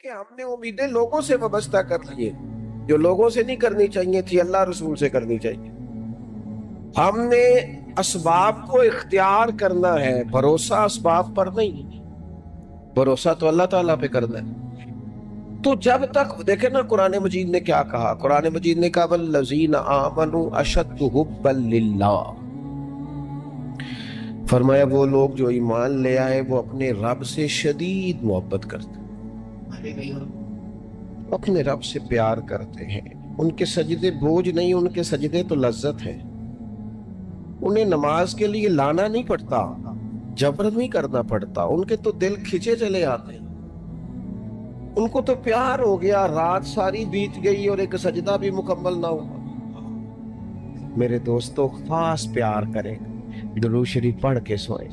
کہ ہم نے امیدیں لوگوں سے وابستہ کر لیے جو لوگوں سے نہیں کرنی چاہیے تھی، اللہ رسول سے کرنی چاہیے. ہم نے اسباب کو اختیار کرنا ہے، بھروسہ اسباب پر نہیں، بھروسہ تو اللہ تعالیٰ پہ کرنا ہے. تو جب تک دیکھیں نا قرآن مجید نے کیا کہا، قرآن مجید نے کہا والذین آمنوا اشد حبا للہ، فرمایا وہ لوگ جو ایمان لے آئے وہ اپنے رب سے شدید محبت کرتے ہیں، اپنے رب سے پیار کرتے ہیں. ان کے سجدے بوجھ نہیں، ان کے سجدے تو لذت ہے. انہیں نماز کے لیے لانا نہیں پڑتا، جبر نہیں کرنا پڑتا، ان کے تو دل کھچے چلے آتے ہیں. ان کو تو پیار ہو گیا، رات ساری بیت گئی اور ایک سجدہ بھی مکمل نہ ہوا. میرے دوستو خاص پیار کریں، درود شریف پڑھ کے سوئیں.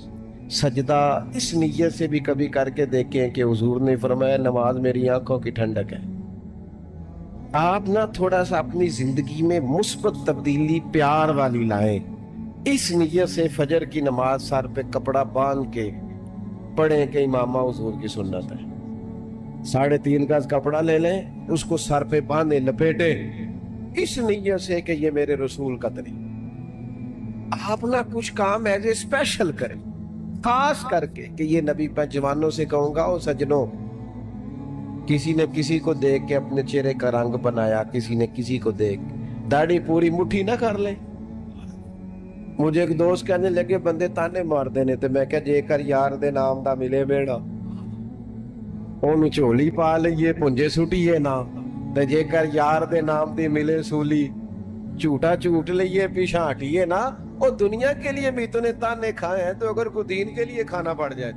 سجدہ اس نیت سے بھی کبھی کر کے دیکھیں کہ حضور نے فرمایا نماز میری آنکھوں کی ٹھنڈک ہے. آپ نہ تھوڑا سا اپنی زندگی میں مثبت تبدیلی پیار والی لائیں. اس نیت سے فجر کی نماز سر پہ کپڑا باندھ کے پڑھیں کہ امامہ حضور کی سنت ہے. 3.5 گز کپڑا لے لیں، اس کو سر پہ باندھیں، لپیٹیں، اس نیت سے کہ یہ میرے رسول کا طریقہ. آپ نہ کچھ کام ایسے اسپیشل کریں، خاص کر کے کہ یہ نبی پہ جوانوں سے کہوں گا، او سجنوں، کسی نے کسی کو دیکھ کے اپنے چہرے کا رنگ بنایا، کسی نے کسی کو دیکھ داڑھی پوری مٹھی نہ کر لے. مجھے ایک دوست کہنے لگے بندے تانے مار دینے تے میں کہا جے کر یار دے نام دا ملے بیڑا اونوں جھولی پا لئیے پنجے سٹیے نا، تے جے کر یار دے نام دی ملے سولی جھوٹا جھوٹ لئیے پیچھا ہٹیے نا. اور دنیا کے لیے بھی تو نے تانے کھائے ہیں، تو اگر کوئی دین کے لیے کھانا پڑ جائے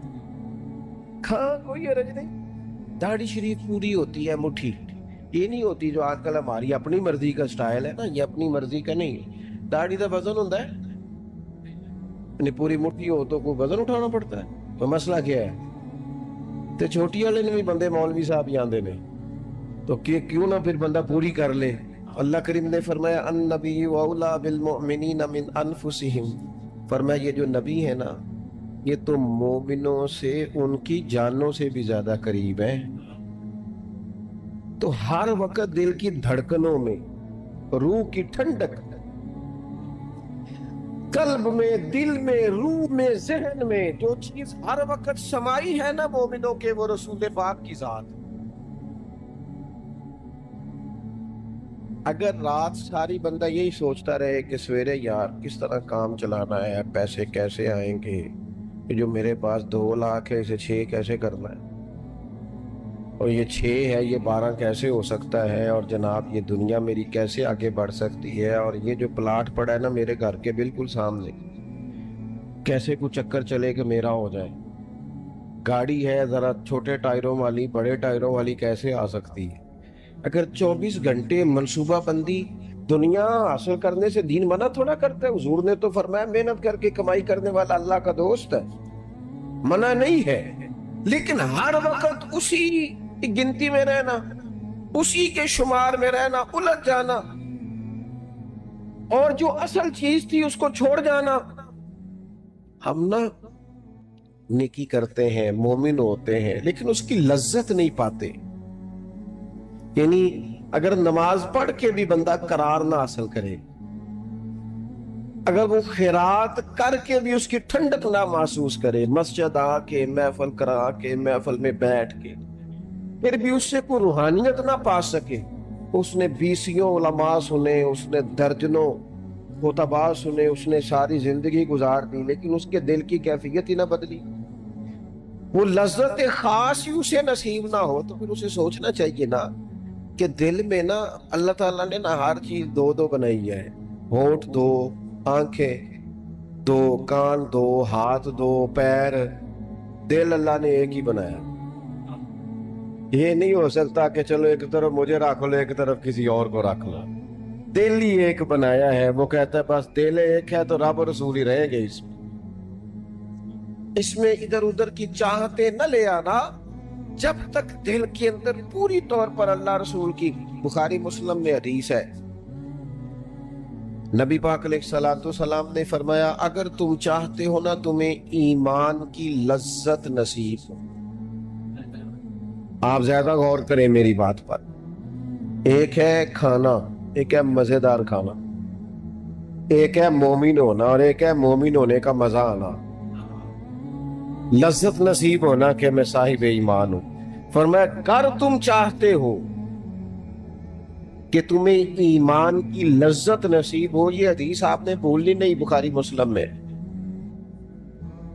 کھاں کوئی حرج نہیں. داڑھی شریف پوری ہوتی ہے مٹھی، یہ نہیں ہوتی جو آج کل ہماری اپنی مرضی کا سٹائل ہے نا، یہ اپنی مرضی کا نہیں. داڑھی دا وزن ہوتا ہے، پوری مٹھی ہو تو کوئی وزن اٹھانا پڑتا ہے، تو مسئلہ کیا ہے؟ تے چھوٹی والے نے بھی بندے مولوی صاحب ہی آندے نے، تو کیوں نہ پھر بندہ پوری کر لے. اللہ کریم نے فرمایا النبی اولا بالمؤمنین من انفسہم، فرمایا یہ جو نبی ہے نا یہ تو مومنوں سے ان کی جانوں سے بھی زیادہ قریب ہیں. تو ہر وقت دل کی دھڑکنوں میں، روح کی ٹھنڈک، قلب میں، دل میں، روح میں، ذہن میں جو چیز ہر وقت سمائی ہے نا مومنوں کے، وہ رسول پاک کی ذات. اگر رات ساری بندہ یہی سوچتا رہے کہ سویرے یار کس طرح کام چلانا ہے، پیسے کیسے آئیں گے، کہ جو میرے پاس 2 لاکھ ہے اسے 6 کیسے کرنا ہے، اور یہ 6 ہے یہ 12 کیسے ہو سکتا ہے، اور جناب یہ دنیا میری کیسے آگے بڑھ سکتی ہے، اور یہ جو پلاٹ پڑا ہے نا میرے گھر کے بالکل سامنے کیسے کوئی چکر چلے کہ میرا ہو جائے، گاڑی ہے ذرا چھوٹے ٹائروں والی بڑے ٹائروں والی کیسے آ سکتی ہے. اگر 24 گھنٹے منصوبہ بندی دنیا حاصل کرنے سے دین منع تھوڑا کرتا ہے. حضور نے تو فرمایا محنت کر کے کمائی کرنے والا اللہ کا دوست ہے، منع نہیں ہے، لیکن ہر وقت اسی گنتی میں رہنا، اسی کے شمار میں رہنا، الجھ جانا، اور جو اصل چیز تھی اس کو چھوڑ جانا. ہم نا نیکی کرتے ہیں، مومن ہوتے ہیں، لیکن اس کی لذت نہیں پاتے. یعنی اگر نماز پڑھ کے بھی بندہ قرار نہ حاصل کرے، اگر وہ خیرات کر کے بھی اس کی ٹھنڈک نہ محسوس کرے، مسجد آ کے محفل کرا کے محفل میں بیٹھ کے پھر بھی اس سے کوئی روحانیت نہ پا سکے، اس نے 20 علماء سنے، اس نے درجنوں خطباء سنے، اس نے ساری زندگی گزار دی، لیکن اس کے دل کی کیفیت ہی نہ بدلی، وہ لذت خاص ہی اسے نصیب نہ ہو، تو پھر اسے سوچنا چاہیے نا کہ دل میں نا اللہ تعالیٰ نے نا ہر چیز 2 بنائی ہے، ہونٹ 2، آنکھیں 2، کان 2، ہاتھ 2، پیر، دل اللہ نے ایک ہی بنایا. یہ نہیں ہو سکتا کہ چلو ایک طرف مجھے رکھ لو ایک طرف کسی اور کو رکھ لو. دل ہی ایک بنایا ہے. وہ کہتا ہے بس دل ایک ہے تو رب و رسول ہی رہیں گے. اس میں ادھر ادھر کی چاہتے نہ لے آنا جب تک دل کے اندر پوری طور پر اللہ رسول کی. بخاری مسلم میں حدیث ہے، نبی پاک علیہ الصلوۃ والسلام نے فرمایا اگر تم چاہتے ہو نا تمہیں ایمان کی لذت نصیب ہو، آپ زیادہ غور کریں میری بات پر. ایک ہے کھانا، ایک ہے مزیدار کھانا، ایک ہے مومن ہونا اور ایک ہے مومن ہونے کا مزہ آنا، لذت نصیب ہونا کہ میں صاحب ایمان ہوں. فرمایا کر تم چاہتے ہو کہ تمہیں ایمان کی لذت نصیب ہو. یہ حدیث آپ نے بولنی نہیں بخاری مسلم میں.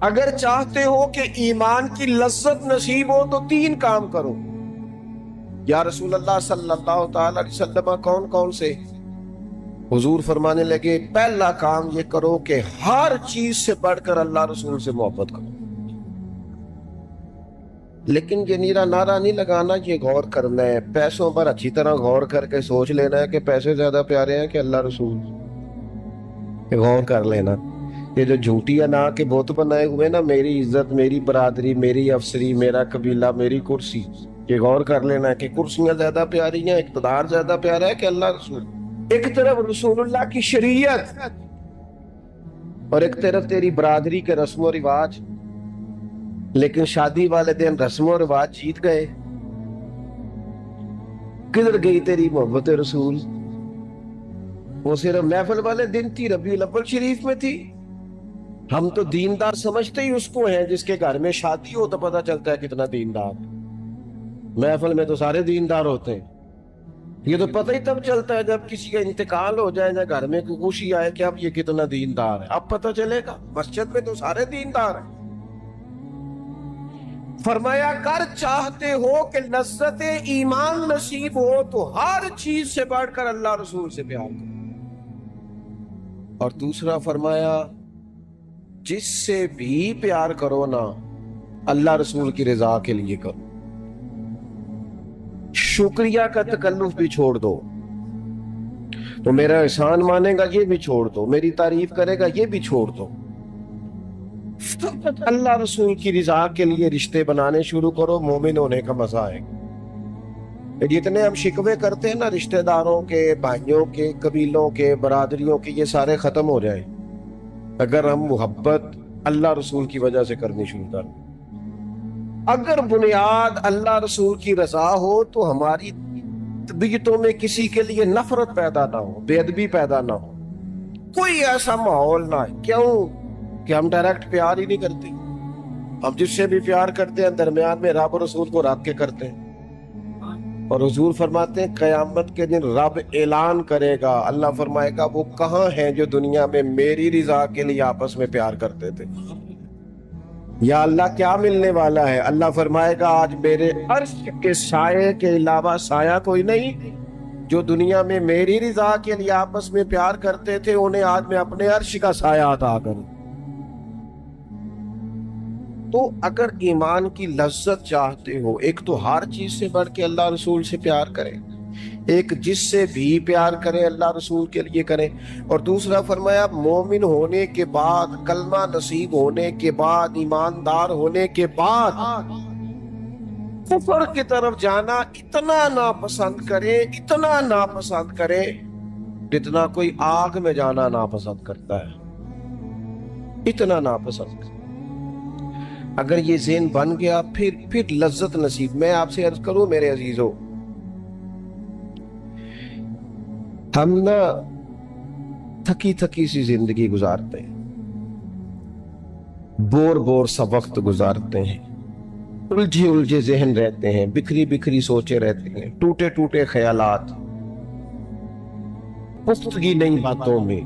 اگر چاہتے ہو کہ ایمان کی لذت نصیب ہو تو 3 کام کرو. یا رسول اللہ صلی اللہ تعالی علیہ وسلم کون کون سے؟ حضور فرمانے لگے پہلا کام یہ کرو کہ ہر چیز سے بڑھ کر اللہ رسول سے محبت کرو. لیکن یہ نیرا نعرہ نہیں لگانا، یہ غور کرنا ہے. پیسوں پر اچھی طرح غور کر کے سوچ لینا ہے کہ پیسے زیادہ پیارے ہیں کہ اللہ رسول. غور کر لینا. یہ جو جھوٹی انا کے بت بنائے ہوئے نا، میری عزت، میری برادری، میری افسری، میرا قبیلہ، میری کرسی، یہ غور کر لینا ہے کہ کرسیاں زیادہ پیاری ہیں، اقتدار زیادہ پیارا ہے کہ اللہ رسول. ایک طرف رسول اللہ کی شریعت اور ایک طرف تیری برادری کے رسم و رواج. لیکن شادی والے دن رسم و رواج جیت گئے. کدھر گئی تیری محبت رسول؟ وہ صرف محفل والے دن تھی، ربیع الاول شریف میں تھی. ہم تو دیندار سمجھتے ہی اس کو ہیں جس کے گھر میں شادی ہو تو پتہ چلتا ہے کتنا دیندار. محفل میں تو سارے دیندار ہوتے ہیں. یہ تو پتہ ہی تب چلتا ہے جب کسی کا انتقال ہو جائے یا گھر میں کوئی خوشی آئے کہ اب یہ کتنا دیندار ہے. اب پتہ چلے گا. مسجد میں تو سارے دیندار ہیں. فرمایا کر چاہتے ہو کہ لذت ایمان نصیب ہو تو ہر چیز سے بڑھ کر اللہ رسول سے پیار کرو. اور دوسرا فرمایا جس سے بھی پیار کرو نا اللہ رسول کی رضا کے لیے کرو. شکریہ کا تکلف بھی چھوڑ دو. تو میرا احسان مانے گا یہ بھی چھوڑ دو، میری تعریف کرے گا یہ بھی چھوڑ دو. فقط اللہ رسول کی رضا کے لیے رشتے بنانے شروع کرو. مومن ہونے کا مزہ آئے گا. جتنے ہم شکوے کرتے ہیں نا رشتہ داروں کے، بھائیوں کے، قبیلوں کے، برادریوں کے، یہ سارے ختم ہو جائیں اگر ہم محبت اللہ رسول کی وجہ سے کرنی شروع کر. اگر بنیاد اللہ رسول کی رضا ہو تو ہماری طبیعتوں میں کسی کے لیے نفرت پیدا نہ ہو، بے ادبی پیدا نہ ہو، کوئی ایسا ماحول نہ ہے. کیوں کہ ہم ڈائریکٹ پیار ہی نہیں کرتے. ہم جس سے بھی پیار کرتے ہیں درمیان میں رب رسول کو رکھ کے کرتے ہیں. اور حضور فرماتے ہیں قیامت کے دن رب اعلان کرے گا، اللہ فرمائے گا وہ کہاں ہیں جو دنیا میں میری رضا کے لیے آپس میں پیار کرتے تھے. یا اللہ کیا ملنے والا ہے؟ اللہ فرمائے گا آج میرے عرش کے سائے کے علاوہ سایہ کوئی نہیں. جو دنیا میں میری رضا کے لیے آپس میں پیار کرتے تھے انہیں آج میں اپنے عرش کا سایہ عطا کروں. تو اگر ایمان کی لذت چاہتے ہو، ایک تو ہر چیز سے بڑھ کے اللہ رسول سے پیار کریں، ایک جس سے بھی پیار کریں اللہ رسول کے لیے کریں، اور دوسرا فرمایا مومن ہونے کے بعد، کلمہ نصیب ہونے کے بعد، ایماندار ہونے کے بعد کفر کی طرف جانا اتنا ناپسند کریں، اتنا ناپسند کریں جتنا کوئی آگ میں جانا ناپسند کرتا ہے. اتنا ناپسند کریں. اگر یہ ذہن بن گیا پھر لذت نصیب. میں آپ سے عرض کروں میرے عزیزو، ہم نا تھکی تھکی سی زندگی گزارتے ہیں، بور سا وقت گزارتے ہیں، الجھے ذہن رہتے ہیں، بکھری بکھری سوچے رہتے ہیں، ٹوٹے خیالات، پختگی نہیں باتوں میں،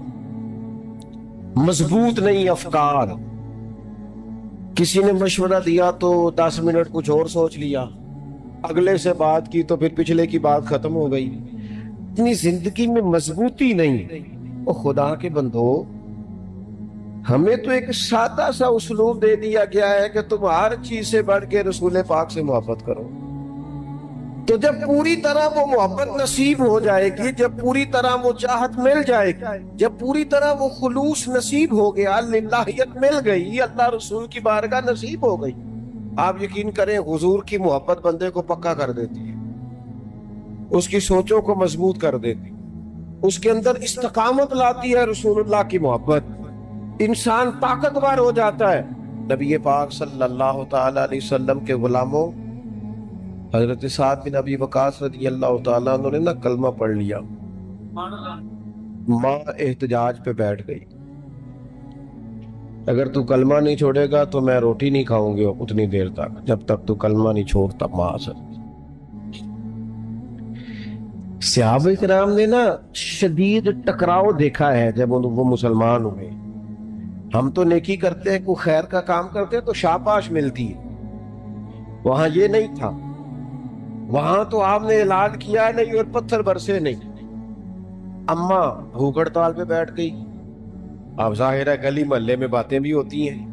مضبوط نہیں افکار. کسی نے مشورہ دیا تو 10 منٹ کچھ اور سوچ لیا، اگلے سے بات کی تو پھر پچھلے کی بات ختم ہو گئی. اتنی زندگی میں مضبوطی نہیں. او خدا کے بندو، ہمیں تو ایک سادہ سا اسلوب دے دیا گیا ہے کہ تم ہر چیز سے بڑھ کے رسول پاک سے محبت کرو. تو جب پوری طرح وہ محبت نصیب ہو جائے گی، جب پوری طرح وہ چاہت مل جائے گی، جب پوری طرح وہ خلوص نصیب ہو گیا، للہیت مل گئی، اللہ رسول کی بارگاہ نصیب ہو گئی، آپ یقین کریں حضور کی محبت بندے کو پکا کر دیتی ہے، اس کی سوچوں کو مضبوط کر دیتی، اس کے اندر استقامت لاتی ہے. رسول اللہ کی محبت انسان طاقتور ہو جاتا ہے. نبی پاک صلی اللہ تعالی علیہ وسلم کے غلاموں، حضرت سعد بن ابی وقاص رضی اللہ تعالیٰ عنہ نے نا کلمہ پڑھ لیا، ماں احتجاج پہ بیٹھ گئی، اگر تو کلمہ نہیں چھوڑے گا تو میں روٹی نہیں کھاؤں گی اتنی دیر تک جب تک تو کلمہ نہیں چھوڑتا۔ ماں سے صحابہ کرام نے نا شدید ٹکراؤ دیکھا ہے جب وہ مسلمان ہوئے۔ ہم تو نیکی کرتے ہیں، کوئی خیر کا کام کرتے ہیں تو شاباش ملتی ہے، وہاں یہ نہیں تھا، وہاں تو آپ نے اعلان کیا نہیں اور پتھر برسے نہیں۔ اماں بھوک ہڑتال پہ بیٹھ گئی، اب ظاہر ہے گلی محلے میں باتیں بھی ہوتی ہیں،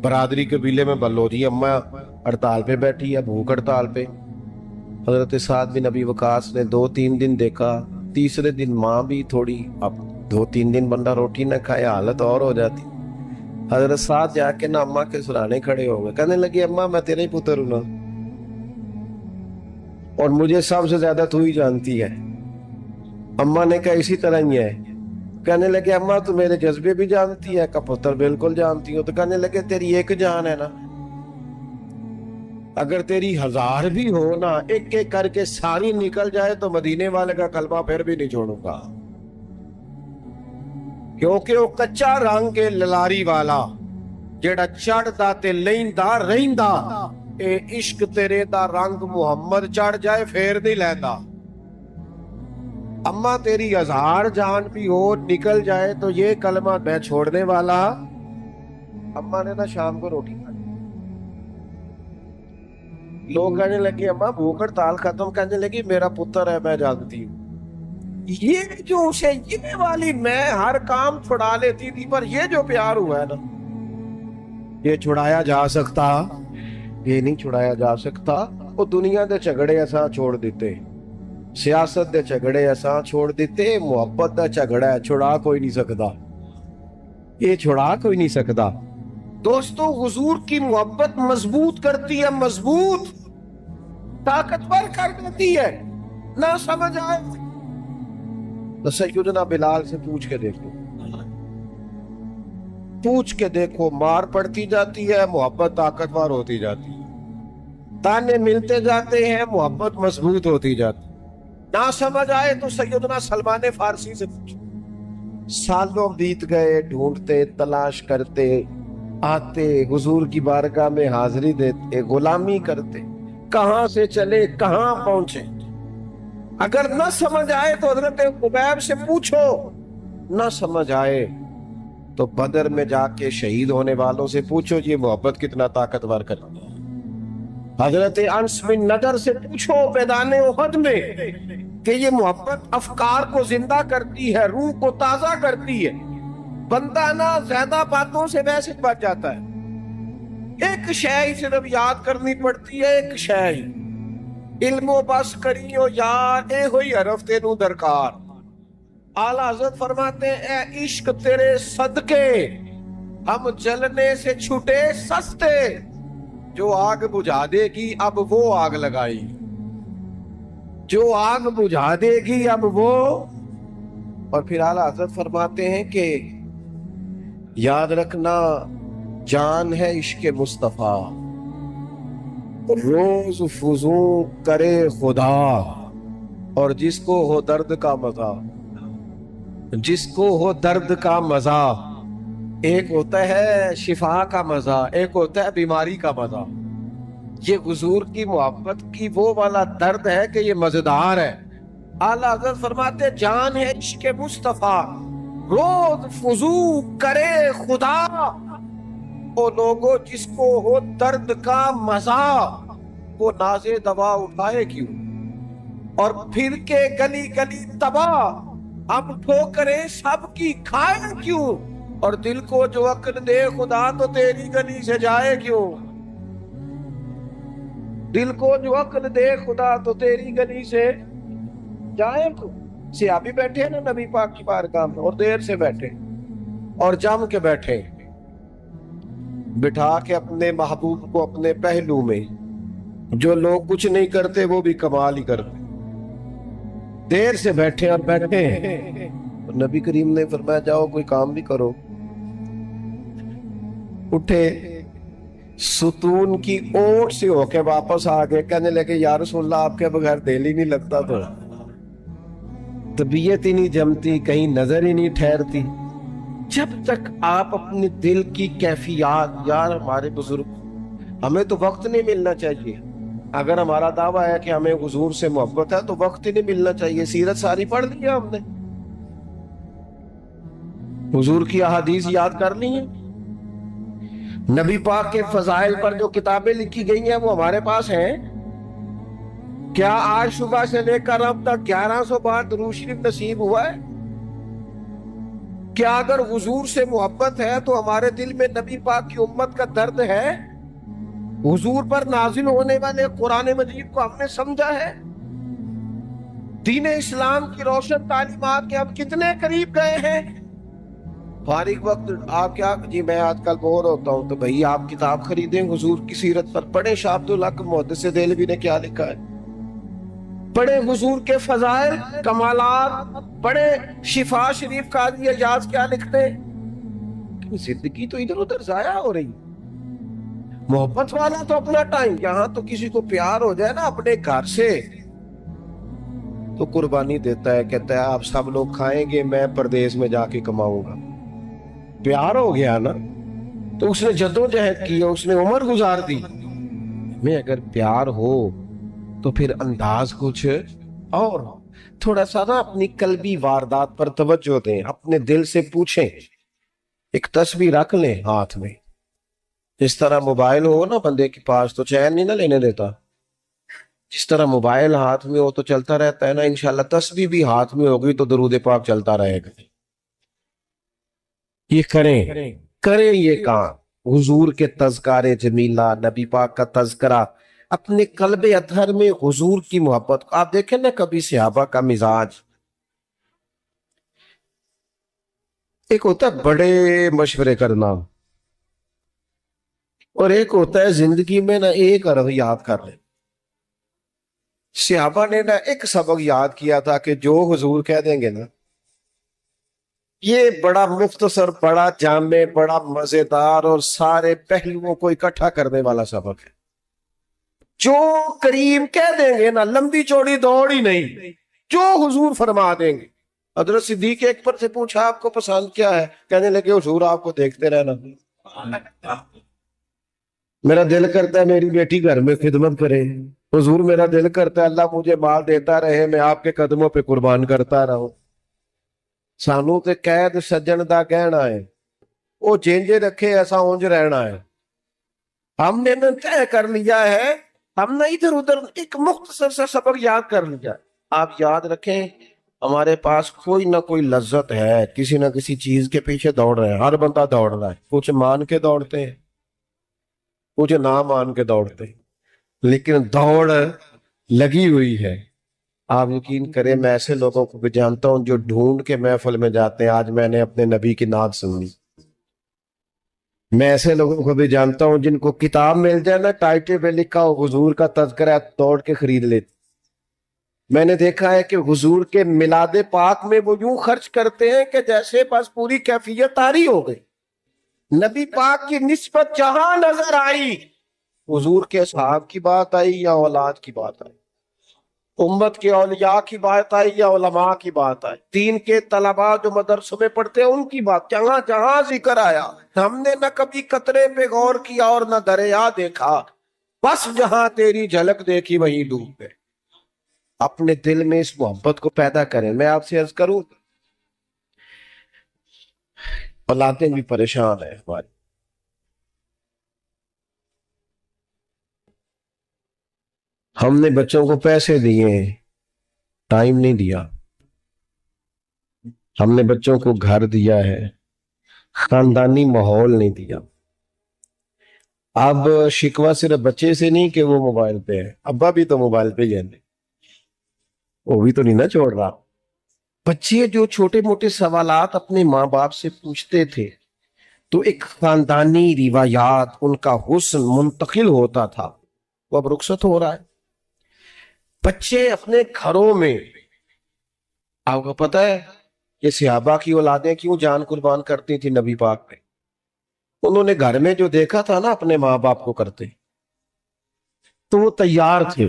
برادری قبیلے میں بلو جی اماں ہڑتال پہ بیٹھی ہے، بھوک ہڑتال پہ۔ حضرت سعد بن ابی وقاص نے 2-3 دن دیکھا، تیسرے دن ماں بھی تھوڑی، اب 2-3 دن بندہ روٹی نہ کھائے حالت اور ہو جاتی۔ حضرت سعد جا کے نا اماں کے سرانے کھڑے ہو گئے، کہنے لگے اماں میں تیرے ہی پتر ہوں نا، اور مجھے سب سے زیادہ تو ہی جانتی ہے۔ اماں نے کہا اسی طرح ہی ہے۔ کہنے لگے اماں تو میرے جذبے بھی جانتی ہے، کا پتر بالکل جانتی ہو۔ تو کہنے لگے تیری ایک جان ہے نا، اگر تیری 1000 بھی ہو نا، ایک ایک کر کے ساری نکل جائے تو مدینے والے کا کلمہ پھر بھی نہیں چھوڑوں گا، کیونکہ وہ کچا رنگ کے للاری والا جیڑا چڑھدا تے لیندا رہندا، اے عشق تیرے دا رنگ محمد چڑھ جائے پھر نہیں لیندا۔ اماں تیری 1000 جان بھی ہو نکل جائے تو یہ کلمہ میں چھوڑنے والا۔ اماں نے نا شام کو روٹی کھائی، لوگ کہنے لگے اماں بھوک ہڑتال ختم، کہنے لگی میرا پتر ہے میں جانتی ہوں۔ یہ جو اسے یہ والی میں ہر کام چھڑا لیتی تھی، پر یہ جو پیار ہوا ہے نا یہ چھڑایا جا سکتا؟ یہ نہیں چھڑایا جا سکتا۔ وہ دنیا دے جھگڑے ایسا چھوڑ دیتے، سیاست دے جھگڑے ایسا چھوڑ دیتے، محبت دا جھگڑا ہے چھڑا کوئی نہیں سکتا، یہ چھڑا کوئی نہیں سکتا۔ دوستو حضور کی محبت مضبوط کرتی ہے، مضبوط طاقتور کر دیتی ہے۔ نہ سمجھ آئے تو سیدنا بلال سے پوچھ کے دیکھو، پوچھ کے دیکھو، مار پڑتی جاتی ہے محبت طاقتور ہوتی جاتی ہے، تانے ملتے جاتے ہیں محبت مضبوط ہوتی جاتی ہے۔ نہ سمجھ آئے تو سیدنا سلمان فارسی سے پوچھو، سالوں بیت گئے ڈھونڈتے تلاش کرتے، آتے حضور کی بارگاہ میں حاضری دیتے، غلامی کرتے، کہاں سے چلے کہاں پہنچے۔ اگر نہ سمجھ آئے تو حضرت خبیب سے پوچھو، نہ سمجھ آئے تو بدر میں جا کے شہید ہونے والوں سے پوچھو یہ محبت کتنا طاقتور کرتی ہے۔ حضرت انس بن نضر سے پوچھو میدان احد میں کہ یہ محبت افکار کو زندہ کرتی ہے، روح کو تازہ کرتی ہے۔ بندہ نہ زیادہ باتوں سے ویسے بچ جاتا ہے، ایک شے ہی صرف یاد کرنی پڑتی ہے، ایک شے ہی، علم و بس کریو یار اے ہوئی حرف تینوں درکار۔ اعلیٰ حضرت فرماتے ہیں اے عشق تیرے صدقے ہم جلنے سے چھٹے سستے، جو آگ بجھا دے گی اب وہ آگ لگائی، جو آگ بجھا دے گی اب وہ۔ اور پھر اعلیٰ حضرت فرماتے ہیں کہ یاد رکھنا جان ہے عشق مصطفیٰ، روز فضوں کرے خدا، اور جس کو ہو درد کا مزہ، جس کو ہو درد کا مزہ، ایک ہوتا ہے شفا کا مزہ، ایک ہوتا ہے بیماری کا مزہ۔ یہ حضور کی محبت کی وہ والا درد ہے کہ یہ مزیدار ہے۔ اعلیٰ حضرت فرماتے جان ہے عشق مصطفیٰ، روز فضو کرے خدا، وہ لوگوں جس کو ہو درد کا مزہ، وہ نازے دوا اٹھائے کیوں، اور پھر کے گلی گلی تباہ، ہم ٹھوکریں سب کی کھائے کیوں، اور دل کو جو عقل دے خدا تو تیری گلی سے جائے کیوں، دل کو جو عقل دے خدا تو تیری گلی سے جائے کیوں۔ صحابی بیٹھے ہیں نا نبی پاک کی بارگاہ میں، اور دیر سے بیٹھے اور جم کے بیٹھے، بٹھا کے اپنے محبوب کو اپنے پہلو میں، جو لوگ کچھ نہیں کرتے وہ بھی کمال ہی کرتے، دیر سے بیٹھے اور بیٹھے ہیں۔ نبی کریم نے فرمایا جاؤ کوئی کام بھی کرو۔ اٹھے، ستون کی اوٹ سے ہو کے واپس آ گئے، کہنے لگے یا رسول اللہ آپ کے بغیر دل ہی نہیں لگتا، تو طبیعت ہی نہیں جمتی، کہیں نظر ہی نہیں ٹھہرتی۔ جب تک آپ اپنے دل کی کیفیات، یار ہمارے بزرگ، ہمیں تو وقت نہیں ملنا چاہیے، اگر ہمارا دعویٰ ہے کہ ہمیں حضور سے محبت ہے تو وقت ہی نہیں ملنا چاہیے، سیرت ساری پڑھ لی ہے ہم نے، حضور کی احادیث یاد کر لی ہیں، نبی پاک کے فضائل پر جو کتابیں لکھی گئی ہیں وہ ہمارے پاس ہیں۔ کیا آج صبح سے لے کر اب تک 1100 بار درود شریف نصیب ہوا ہے؟ کیا اگر حضور سے محبت ہے تو ہمارے دل میں نبی پاک کی امت کا درد ہے؟ حضور پر نازل ہونے والے قرآن مجید کو ہم نے سمجھا ہے؟ دین اسلام کی روشن تعلیمات کے ہم کتنے قریب گئے ہیں؟ فارغ وقت آپ کیا جی میں آج کل بور ہوتا ہوں، تو بھئی آپ کتاب خریدیں حضور کی سیرت پر، پڑھیں شاہ عبداللہ کا محدث دہلوی نے کیا لکھا ہے، پڑھیں حضور کے فضائل کمالات، پڑھیں شفا شریف قاضی اعجاز کیا لکھتے ہیں۔ زندگی تو ادھر ادھر ضائع ہو رہی، محبت والا تو اپنا ٹائم، یہاں تو کسی کو پیار ہو جائے نا اپنے گھر سے تو قربانی دیتا ہے، کہتا ہے آپ سب لوگ کھائیں گے، میں پردیس میں جا کے کماؤں گا۔ پیار ہو گیا نا تو اس نے جدوجہد کی، اس نے عمر گزار دی۔ میں اگر پیار ہو تو پھر انداز کچھ اور تھوڑا سا نا اپنی قلبی واردات پر توجہ دیں، اپنے دل سے پوچھیں، ایک تسبیح رکھ لیں ہاتھ میں، جس طرح موبائل ہو نا بندے کے پاس تو چین نہیں نہ لینے دیتا، جس طرح موبائل ہاتھ میں ہو تو چلتا رہتا ہے نا، انشاءاللہ تسبیح بھی ہاتھ میں ہوگی تو درود پاک چلتا رہے گا۔ یہ کریں یہ کام، حضور کے تذکار جمیلہ، نبی پاک کا تذکرہ، اپنے قلب اطہر میں حضور کی محبت۔ آپ دیکھیں نا کبھی صحابہ کا مزاج، ایک ہوتا ہے بڑے مشورے کرنا اور ایک ہوتا ہے زندگی میں نا ایک عرض یاد کر لیں۔ صحابہ نے نا ایک سبق یاد کیا تھا کہ جو حضور کہہ دیں گے نا، یہ بڑا مختصر، بڑا جامع، بڑا مزیدار اور سارے پہلوؤں کو اکٹھا کرنے والا سبق ہے۔ جو کریم کہہ دیں گے نا، لمبی چوڑی دوڑ ہی نہیں، جو حضور فرما دیں گے۔ حضرت صدیق اکبر سے پوچھا آپ کو پسند کیا ہے؟ کہنے لگے حضور آپ کو دیکھتے رہنا، میرا دل کرتا ہے میری بیٹی گھر میں خدمت کرے، حضور میرا دل کرتا ہے اللہ مجھے مال دیتا رہے، میں آپ کے قدموں پہ قربان کرتا رہوں۔ سانو تے قید سجن دا کہنا ہے، وہ جینجے رکھے ایسا اونج رہنا ہے۔ ہم نے نہ طے کر لیا ہے، ہم نے ادھر ادھر ایک مختصر سا سبق یاد کر لیا۔ آپ یاد رکھیں ہمارے پاس کوئی نہ کوئی لذت ہے، کسی نہ کسی چیز کے پیچھے دوڑ رہے ہیں، ہر بندہ دوڑ رہا ہے، کچھ مان کے دوڑتے ہیں، کچھ نہ مان کے دوڑتے ہیں، لیکن دوڑ لگی ہوئی ہے۔ آپ یقین کریں میں ایسے لوگوں کو بھی جانتا ہوں جو ڈھونڈ کے محفل میں جاتے ہیں، آج میں نے اپنے نبی کی نعت سنی۔ میں ایسے لوگوں کو بھی جانتا ہوں جن کو کتاب مل جائے نا، ٹائٹل پہ لکھا ہو حضور کا تذکرہ، دوڑ کے خرید لیتے۔ میں نے دیکھا ہے کہ حضور کے میلاد پاک میں وہ یوں خرچ کرتے ہیں کہ جیسے بس پوری کیفیت طاری ہو گئی۔ نبی پاک کی نسبت جہاں نظر آئی، حضور کے صحاب کی بات آئی یا اولاد کی بات آئی، امت کے اولیاء کی بات آئی یا علماء کی بات آئی، دین کے طلباء جو مدرسوں میں پڑھتے ہیں ان کی بات، جہاں جہاں ذکر آیا ہم نے نہ کبھی قطرے پہ غور کیا اور نہ دریا دیکھا، بس جہاں تیری جھلک دیکھی وہیں ڈوب گئے۔ اپنے دل میں اس محبت کو پیدا کریں۔ میں آپ سے عرض کروں، اولادیں بھی پریشان ہیں ہماری، ہم نے بچوں کو پیسے دیے، ٹائم نہیں دیا، ہم نے بچوں کو گھر دیا ہے، خاندانی ماحول نہیں دیا۔ اب شکوہ صرف بچے سے نہیں کہ وہ موبائل پہ ہے، ابا بھی تو موبائل پہ ہی ہے، وہ بھی تو نہیں نہ چھوڑ رہا۔ بچے جو چھوٹے موٹے سوالات اپنے ماں باپ سے پوچھتے تھے تو ایک خاندانی روایات، ان کا حسن منتقل ہوتا تھا، وہ اب رخصت ہو رہا ہے۔ بچے اپنے گھروں میں، آپ کو پتہ ہے کہ صحابہ کی اولادیں کیوں جان قربان کرتی تھی نبی پاک پہ؟ انہوں نے گھر میں جو دیکھا تھا نا اپنے ماں باپ کو کرتے تو وہ تیار تھے،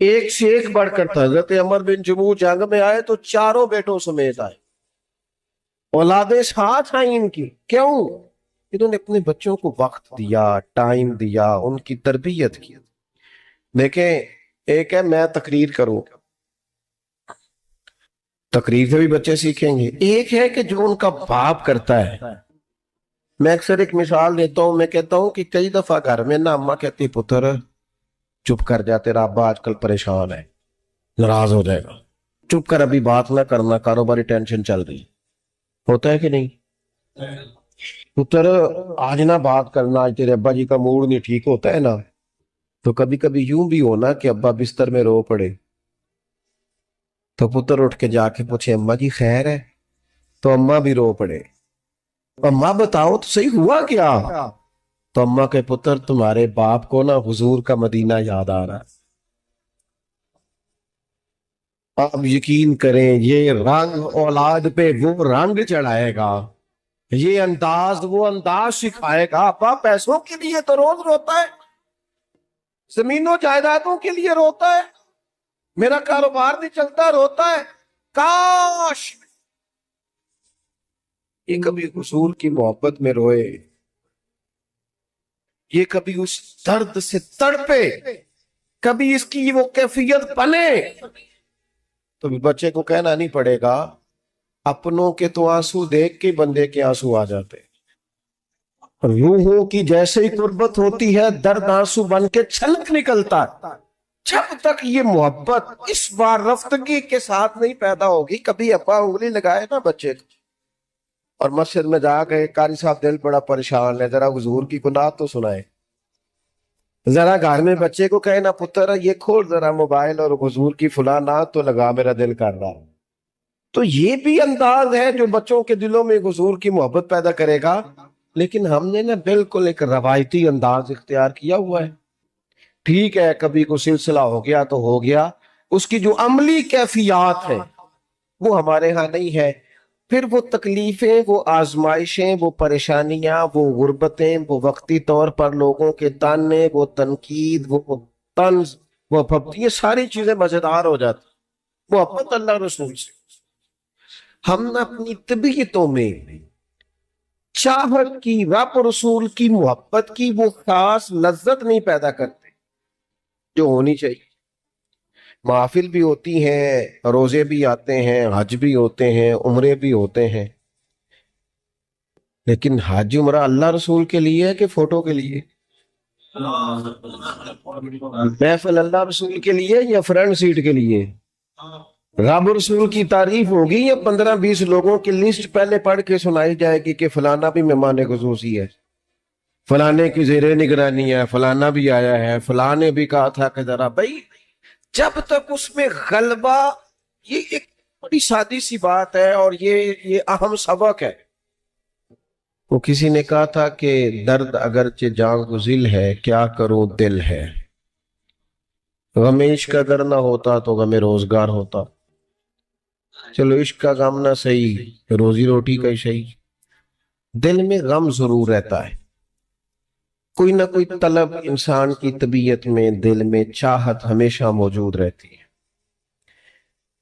ایک سے ایک بڑھ کر تھا۔ حضرت عمر بن جموح جنگ میں آئے تو چاروں بیٹوں سمیت آئے، اولادیں ساتھ آئیں ان کی۔ کیوں؟ انہوں نے اپنے بچوں کو وقت دیا، ٹائم دیا، ان کی تربیت کی۔ دیکھیں، ایک ہے میں تقریر کروں، تقریر سے بھی بچے سیکھیں گے، ایک ہے کہ جو ان کا باپ کرتا ہے۔ میں اکثر ایک مثال دیتا ہوں، میں کہتا ہوں کہ کئی دفعہ گھر میں نا اماں کہتی پتر چپ کر جا، تیرا ابا آج کل پریشان ہے، ناراض ہو جائے گا، چپ کر، ابھی بات نہ کرنا، کاروباری ٹینشن چل رہی۔ ہوتا ہے کہ نہیں؟ پتر آج نہ بات کرنا، آج تیرے ابا جی کا موڈ نہیں ٹھیک، ہوتا ہے نا؟ تو کبھی کبھی یوں بھی ہونا کہ ابا بستر میں رو پڑے تو پتر اٹھ کے جا کے پوچھے اماں جی خیر ہے، تو اماں بھی رو پڑے، اماں بتاؤ تو صحیح ہوا کیا؟ تو اماں کے پتر تمہارے باپ کو نا حضور کا مدینہ یاد آ رہا ہے۔ آپ یقین کریں، یہ رنگ اولاد پہ وہ رنگ چڑھائے گا، یہ انداز وہ انداز سکھائے گا۔ ابا پیسوں کے لیے تو روز روتا ہے، زمینوں جائیدادوں کے لیے روتا ہے، میرا کاروبار نہیں چلتا روتا ہے۔ کاش یہ کبھی حضور کی محبت میں روئے، یہ کبھی اس درد سے تڑپے، کبھی اس کی وہ کیفیت بنے، تو بچے کو کہنا نہیں پڑے گا اپنوں کے تو آنسو دیکھ کے بندے کے آنسو آ جاتے۔ روحوں کی جیسے ہی قربت ہوتی ہے درد آنسو بن کے چھلک نکلتا ہے۔ جب تک یہ محبت اس بار رفتگی کے ساتھ نہیں پیدا ہوگی، کبھی ابا انگلی لگائے نا بچے کو اور مسجد میں جا کے قاری صاحب دل بڑا پریشان ہے، ذرا حضور کی قنات تو سنائے، ذرا گھر میں بچے کو کہے نا پتر یہ کھول ذرا موبائل اور حضور کی فلاں نعت تو لگا، میرا دل کر رہا، تو یہ بھی انداز ہے جو بچوں کے دلوں میں حضور کی محبت پیدا کرے گا۔ لیکن ہم نے نا بالکل ایک روایتی انداز اختیار کیا ہوا ہے۔ ٹھیک ہے کبھی کوئی سلسلہ ہو گیا تو ہو گیا، اس کی جو عملی کیفیات ہیں وہ ہمارے ہاں نہیں ہے۔ پھر وہ تکلیفیں، وہ آزمائشیں، وہ پریشانیاں، وہ غربتیں، وہ وقتی طور پر لوگوں کے تانے، وہ تنقید، وہ طنز، وہ یہ ساری چیزیں مزیدار ہو جاتی۔ محبت اللہ رسول سے ہم نے اپنی طبیعتوں میں چاہت کی، رب رسول کی محبت کی وہ خاص لذت نہیں پیدا کرتے جو ہونی چاہیے۔ محافل بھی ہوتی ہیں، روزے بھی آتے ہیں، حج بھی ہوتے ہیں، عمرے بھی ہوتے ہیں، لیکن حج عمرہ اللہ رسول کے لیے ہے کہ فوٹو کے لیے؟ محفل اللہ رسول کے لیے یا فرنٹ سیٹ کے لیے؟ رب رسول کی تعریف ہوگی یا 15-20 لوگوں کی لسٹ پہلے پڑھ کے سنائی جائے گی کہ فلانا بھی مہمان خصوصی ہے، فلانے کی زیر نگرانی ہے، فلانا بھی آیا ہے، فلانے بھی کہا تھا کہ ذرا بھائی، جب تک اس میں غلبہ، یہ ایک بڑی سادی سی بات ہے اور یہ اہم سبق ہے۔ وہ کسی نے کہا تھا کہ درد اگرچہ جان گزل ہے، کیا کروں دل ہے، غم عشق اگر نہ ہوتا تو غم روزگار ہوتا۔ چلو عشق کا غم نہ صحیح، روزی روٹی کا ہی صحیح، دل میں غم ضرور رہتا ہے، کوئی نہ کوئی طلب انسان کی طبیعت میں، دل میں چاہت ہمیشہ موجود رہتی ہے۔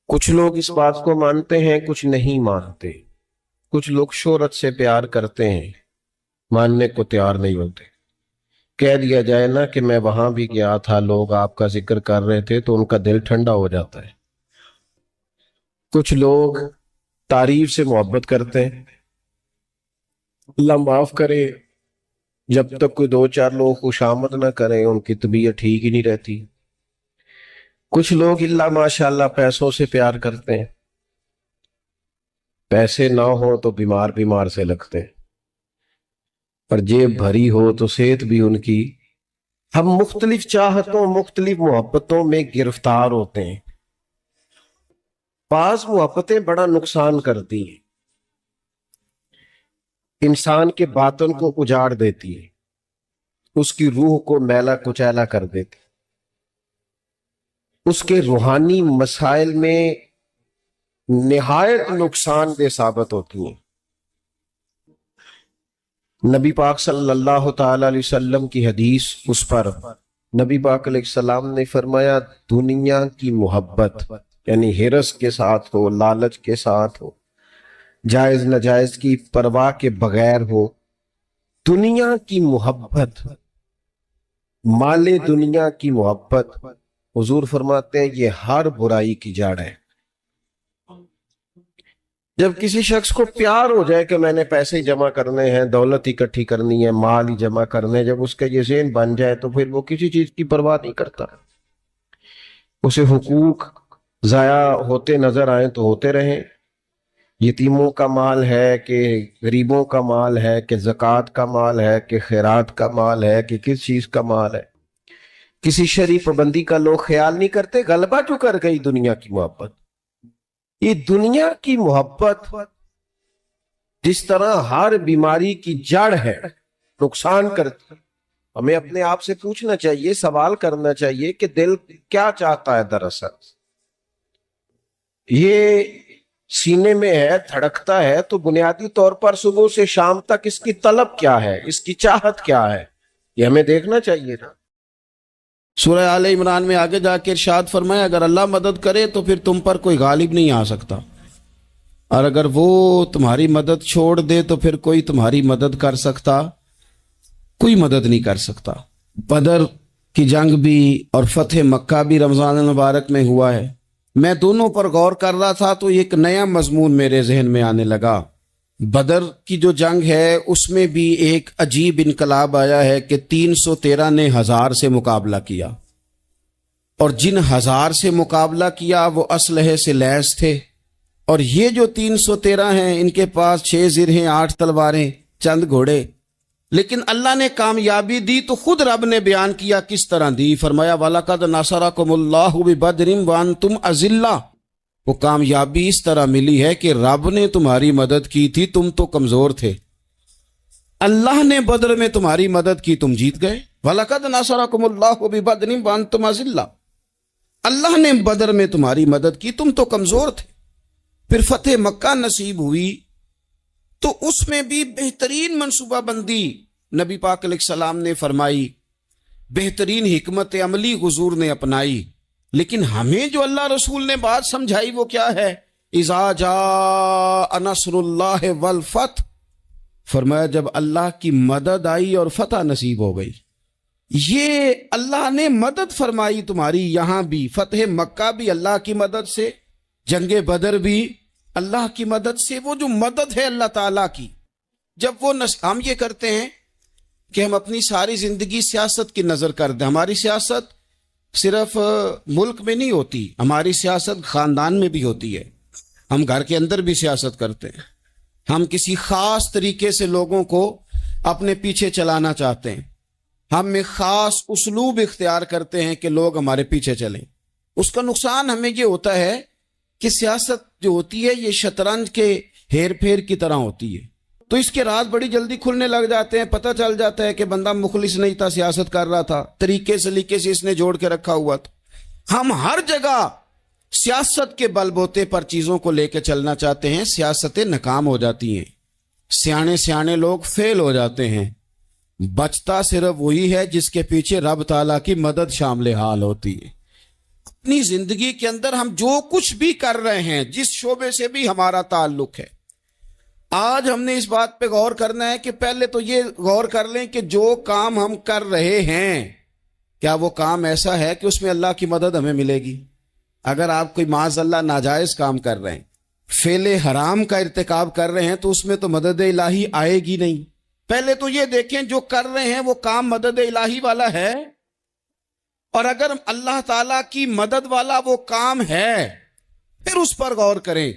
کچھ لوگ اس بات کو مانتے ہیں، کچھ نہیں مانتے، کچھ لوگ شہرت سے پیار کرتے ہیں، ماننے کو تیار نہیں ہوتے۔ کہہ دیا جائے نا کہ میں وہاں بھی گیا تھا، لوگ آپ کا ذکر کر رہے تھے، تو ان کا دل ٹھنڈا ہو جاتا ہے۔ کچھ لوگ تعریف سے محبت کرتے ہیں، اللہ معاف کرے، جب تک کوئی 2-4 لوگ خوشامد نہ کریں ان کی طبیعت ٹھیک ہی نہیں رہتی۔ کچھ لوگ اللہ ماشاءاللہ پیسوں سے پیار کرتے ہیں، پیسے نہ ہو تو بیمار بیمار سے لگتے ہیں، اور جیب بھری ہو تو صحت بھی ان کی۔ ہم مختلف چاہتوں، مختلف محبتوں میں گرفتار ہوتے ہیں۔ بعض محبتیں بڑا نقصان کرتی ہیں، انسان کے باطن کو اجاڑ دیتی ہے، اس کی روح کو میلا کچیلا کر دیتی، اس کے روحانی مسائل میں نہایت نقصان دہ ثابت ہوتی ہیں۔ نبی پاک صلی اللہ تعالی علیہ وسلم کی حدیث، اس پر نبی پاک علیہ السلام نے فرمایا دنیا کی محبت یعنی ہرس کے ساتھ ہو، لالچ کے ساتھ ہو، جائز ناجائز کی پرواہ کے بغیر ہو، دنیا کی محبت، مال دنیا کی محبت، حضور فرماتے ہیں یہ ہر برائی کی جڑ ہے۔ جب کسی شخص کو پیار ہو جائے کہ میں نے پیسے جمع کرنے ہیں، دولت اکٹھی کرنی ہے، مال ہی جمع کرنے، جب اس کا یہ ذہن بن جائے تو پھر وہ کسی چیز کی پرواہ نہیں کرتا۔ اسے حقوق ضائع ہوتے نظر آئیں تو ہوتے رہیں، یتیموں کا مال ہے کہ غریبوں کا مال ہے کہ زکوٰۃ کا مال ہے کہ خیرات کا مال ہے کہ کس چیز کا مال ہے، کسی شرعی پابندی کا لوگ خیال نہیں کرتے۔ غلبہ جو کر گئی دنیا کی محبت، یہ دنیا کی محبت جس طرح ہر بیماری کی جڑ ہے، نقصان کرتی۔ ہمیں اپنے آپ سے پوچھنا چاہیے، سوال کرنا چاہیے کہ دل کیا چاہتا ہے دراصل۔ یہ سینے میں ہے، دھڑکتا ہے، تو بنیادی طور پر صبح سے شام تک اس کی طلب کیا ہے، اس کی چاہت کیا ہے، یہ ہمیں دیکھنا چاہیے نا۔ سورہ آل عمران میں آگے جا کے ارشاد فرمایا اگر اللہ مدد کرے تو پھر تم پر کوئی غالب نہیں آ سکتا، اور اگر وہ تمہاری مدد چھوڑ دے تو پھر کوئی تمہاری مدد کر سکتا، کوئی مدد نہیں کر سکتا۔ بدر کی جنگ بھی اور فتح مکہ بھی رمضان المبارک میں ہوا ہے۔ میں دونوں پر غور کر رہا تھا تو ایک نیا مضمون میرے ذہن میں آنے لگا۔ بدر کی جو جنگ ہے اس میں بھی ایک عجیب انقلاب آیا ہے کہ 313 نے 1000 سے مقابلہ کیا، اور جن 1000 سے مقابلہ کیا وہ اسلحے سے لیس تھے، اور یہ جو 313 ہیں ان کے پاس 6 زرہیں، 8 تلواریں، چند گھوڑے، لیکن اللہ نے کامیابی دی تو خود رب نے بیان کیا کس طرح دی۔ فرمایا وَلَقَدْ نَصَرَكُمُ اللَّهُ بِبَدْرٍ وَأَنْتُمْ أَذِلَّةٌ، وہ کامیابی اس طرح ملی ہے کہ رب نے تمہاری مدد کی تھی، تم تو کمزور تھے، اللہ نے بدر میں تمہاری مدد کی، تم جیت گئے۔ وَلَقَدْ نَصَرَكُمُ اللَّهُ بِبَدْرٍ وَأَنْتُمْ أَذِلَّةٌ، اللہ نے بدر میں تمہاری مدد کی، تم تو کمزور تھے۔ پھر فتح مکہ نصیب ہوئی تو اس میں بھی بہترین منصوبہ بندی نبی پاک علیہ السلام نے فرمائی، بہترین حکمت عملی حضور نے اپنائی، لیکن ہمیں جو اللہ رسول نے بات سمجھائی وہ کیا ہے؟ اذا جاء نصر اللہ والفتح، فرمایا جب اللہ کی مدد آئی اور فتح نصیب ہو گئی۔ یہ اللہ نے مدد فرمائی تمہاری، یہاں بھی فتح مکہ بھی اللہ کی مدد سے، جنگ بدر بھی اللہ کی مدد سے۔ وہ جو مدد ہے اللہ تعالیٰ کی، جب وہ ہم یہ کرتے ہیں کہ ہم اپنی ساری زندگی سیاست کی نظر کر دیں، ہماری سیاست صرف ملک میں نہیں ہوتی، ہماری سیاست خاندان میں بھی ہوتی ہے، ہم گھر کے اندر بھی سیاست کرتے ہیں، ہم کسی خاص طریقے سے لوگوں کو اپنے پیچھے چلانا چاہتے ہیں، ہم ایک خاص اسلوب اختیار کرتے ہیں کہ لوگ ہمارے پیچھے چلیں۔ اس کا نقصان ہمیں یہ ہوتا ہے کہ سیاست جو ہوتی ہے یہ شطرنج کے ہیر پھیر کی طرح ہوتی ہے، تو اس کے راز بڑی جلدی کھلنے لگ جاتے ہیں، پتہ چل جاتا ہے کہ بندہ مخلص نہیں تھا، سیاست کر رہا تھا، طریقے سلیقے سے اس نے جوڑ کے رکھا ہوا تھا۔ ہم ہر جگہ سیاست کے بل بوتے پر چیزوں کو لے کے چلنا چاہتے ہیں، سیاستیں ناکام ہو جاتی ہیں، سیانے لوگ فیل ہو جاتے ہیں، بچتا صرف وہی ہے جس کے پیچھے رب تعالیٰ کی مدد شامل حال ہوتی ہے۔ اپنی زندگی کے اندر ہم جو کچھ بھی کر رہے ہیں، جس شعبے سے بھی ہمارا تعلق ہے، آج ہم نے اس بات پہ غور کرنا ہے کہ پہلے تو یہ غور کر لیں کہ جو کام ہم کر رہے ہیں کیا وہ کام ایسا ہے کہ اس میں اللہ کی مدد ہمیں ملے گی؟ اگر آپ کوئی معاذ اللہ ناجائز کام کر رہے ہیں، فعل حرام کا ارتکاب کر رہے ہیں، تو اس میں تو مدد الہی آئے گی نہیں۔ پہلے تو یہ دیکھیں جو کر رہے ہیں وہ کام مدد الہی والا ہے، اور اگر اللہ تعالیٰ کی مدد والا وہ کام ہے پھر اس پر غور کریں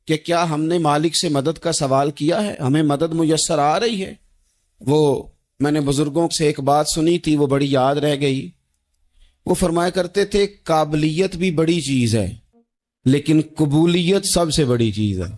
کہ کیا ہم نے مالک سے مدد کا سوال کیا ہے، ہمیں مدد میسر آ رہی ہے۔ وہ میں نے بزرگوں سے ایک بات سنی تھی، وہ بڑی یاد رہ گئی۔ وہ فرمایا کرتے تھے قابلیت بھی بڑی چیز ہے لیکن قبولیت سب سے بڑی چیز ہے۔